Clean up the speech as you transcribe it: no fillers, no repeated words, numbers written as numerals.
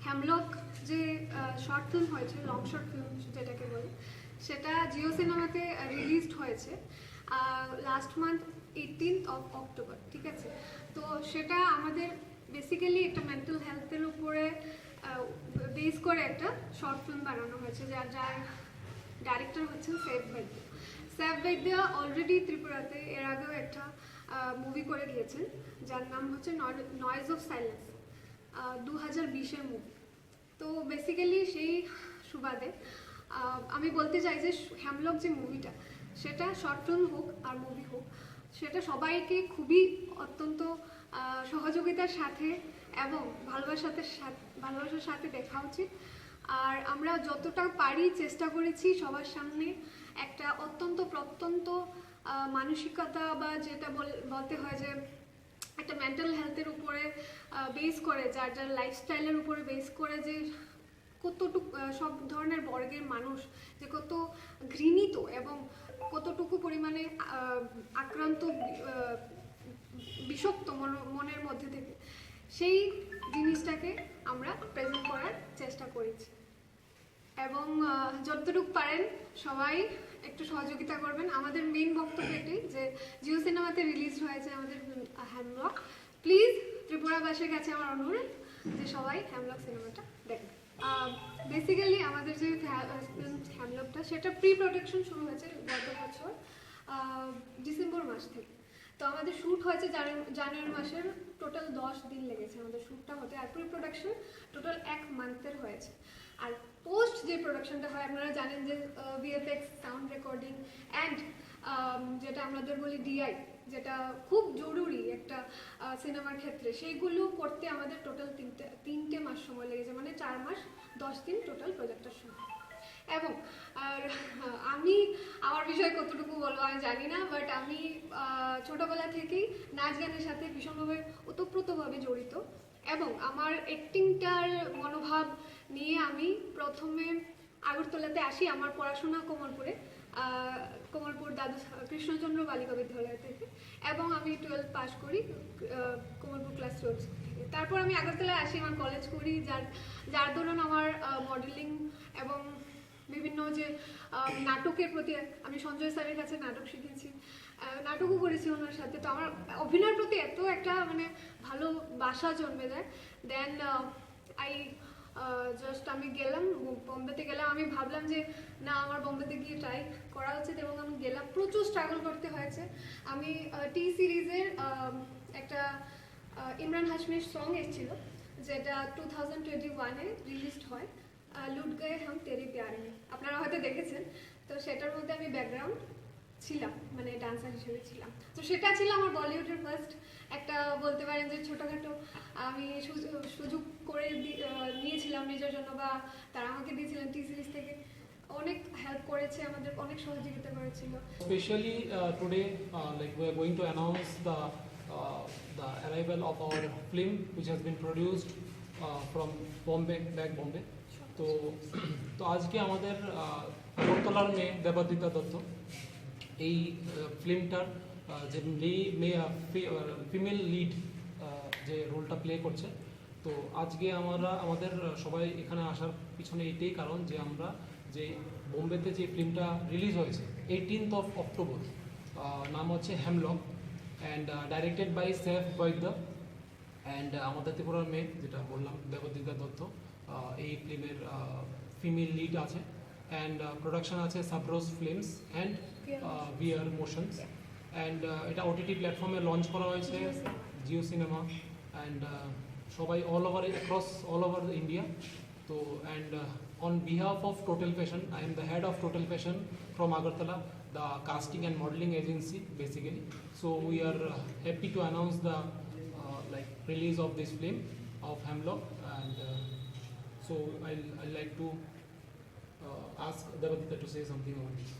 হ্যামলক যে short film হয়েছে, long short film যেটাকে বলে, সেটা জিও সিনেমাতে রিলিজড হয়েছে last month 18th of October, ঠিক আছে? তো সেটা আমাদের বেসিক্যালি একটা মেন্টাল হেলথের উপরে বেস করে একটা শর্ট ফিল্ম বানানো হয়েছে, যার ডাইরেক্টর হচ্ছেন সেফ বৈদ্য অলরেডি ত্রিপুরাতে এর আগেও একটা মুভি করে গিয়েছেন, যার নাম হচ্ছে নয়েজ অফ সাইলেন্স, 2020-এর মুভি। তো বেসিক্যালি সেই সুবাদে আমি বলতে চাই যে হ্যামলক যে মুভিটা, সেটা শর্ট ফিল্ম হোক আর মুভি হোক, সেটা সবাইকে খুবই অত্যন্ত সহযোগিতার সাথে এবং ভালোবাসার সাথে দেখা উচিত। আর আমরা যতটা পারি চেষ্টা করেছি সবার সামনে একটা প্রত্যন্ত মানসিকতা বা যেটা বলতে হয় যে একটা মেন্টাল হেলথের উপরে বেস করে, যার লাইফস্টাইলের উপরে বেস করে, যে কতটুকু সব ধরনের বর্গের মানুষ যে কত ঘৃণিত এবং কতটুকু পরিমাণে আক্রান্ত বিষাক্ত মনের মধ্যে থেকে, সেই জিনিসটাকে আমরা প্রেজেন্ট করার চেষ্টা করেছি। এবং যতটুকু পারেন সবাই একটু সহযোগিতা করবেন। আমাদের মেইন বক্তব্য এটাই যে জিও সিনেমাতে রিলিজ হয়েছে আমাদের হ্যামলক, প্লিজ ত্রিপুরাবাসীর কাছে আমার অনুরোধ যে সবাই হ্যামলক সিনেমাটা দেখবেন। বেসিক্যালি আমাদের যে হ্যামলকটা, সেটা প্রি প্রোডাকশন শুরু হয়েছে গত বছর ডিসেম্বর মাস থেকে। তো আমাদের শ্যুট হয়েছে জানুয়ারি মাসের, টোটাল 10 দিন লেগেছে আমাদের শ্যুটটা হতে। আর প্রি প্রোডাকশন টোটাল 1 মান্থের হয়েছে। আর পোস্ট যে প্রোডাকশনটা হয়, আপনারা জানেন যে ভিএফএক্স, সাউন্ড রেকর্ডিং অ্যান্ড যেটা আমাদের বলি ডিআই, যেটা খুব জরুরি একটা সিনেমার ক্ষেত্রে, সেইগুলো করতে আমাদের টোটাল 3টে মাস সময় লেগেছে, মানে 4 মাস 10 দিন টোটাল প্রজেক্টের সময়। এবং আমি আমার বিষয়ে কতটুকু বলবো আমি জানি না, বাট আমি ছোটবেলা থেকেই নাচ গানের সাথে ভীষণভাবে ওতপ্রোতভাবে জড়িত। এবং আমার অ্যাক্টিংটার মনোভাব নিয়ে আমি প্রথমে আগরতলাতে আসি, আমার পড়াশোনা কমলপুর দাদু কৃষ্ণচন্দ্র বালিকা বিদ্যালয় থেকে, এবং আমি 12th পাস করি কমলপুর ক্লাস 12 থেকে। তারপর আমি আগরতলায় আসি, আমার কলেজ করি, যার দরুন আমার মডেলিং এবং বিভিন্ন যে নাটকের প্রতি, আমি সঞ্জয় স্যারের কাছে নাটক শিখেছি, নাটকও করেছি ওনার সাথে। তো আমার অভিনয়ের প্রতি এত একটা মানে ভালোবাসা জন্মে যায়। দেন আমি গেলাম বোম্বেতে গেলাম, আমি ভাবলাম যে না, আমার বোম্বেতে গিয়ে ট্রাই করা উচিত, এবং আমি গেলাম। প্রচুর স্ট্রাগল করতে হয়েছে। আমি টি সিরিজের একটা ইমরান হাশমির সং এসেছিল, যেটা 2021-এ রিলিজড হয়, লুট গয়ে হাম তেরে প্যারে মে, আপনারা হয়তো দেখেছেন। তো সেটার মধ্যে আমি ব্যাকগ্রাউন্ড ছিলাম, মানে ডান্সার হিসেবে ছিলাম। তো সেটা ছিল আমার বলিউডের ফার্স্ট একটা, বলতে পারেন যে ছোটোখাটো আমি সুযোগ করে নিয়েছিলাম নিজের জন্য, বা তারা আমাকে দিয়েছিলেন টি সিরিজ থেকে। অনেক হেল্প করেছে, আমাদের অনেক সহযোগিতা করেছিল। Especially today, like we are going to announce the arrival of our film, which has been produced from Bombay. তো আজকে আমাদের আগরতলার মেয়ে দেবাদিতা দত্ত এই ফিল্মটার যে ফিমেল লিড যে রোলটা প্লে করছে। তো আজকে আমাদের সবাই এখানে আসার পিছনে এটাই কারণ যে আমরা যে বোম্বেতে যে ফিল্মটা রিলিজ হয়েছে 18th of October, নাম হচ্ছে Hemlock, and directed by Saif Baidya, and আমাদের ত্রিপুরার মেয়ে যেটা বললাম দেবাদিতা দত্ত এই ফিল্মের ফিমেল লিড আছে, অ্যান্ড প্রোডাকশন আছে Sabroj films and VR motions, and এটা ওটিটি প্ল্যাটফর্মে লঞ্চ করা হয়েছে জিও সিনেমা, অ্যান্ড সবাই across all over India. So, and on behalf of Total Fashion, I am the head of Total Fashion from Agartala, the casting and modeling agency basically. So we are happy to announce the release of this film of Hemlock, and so I'd like to ask Devadita to say something about this.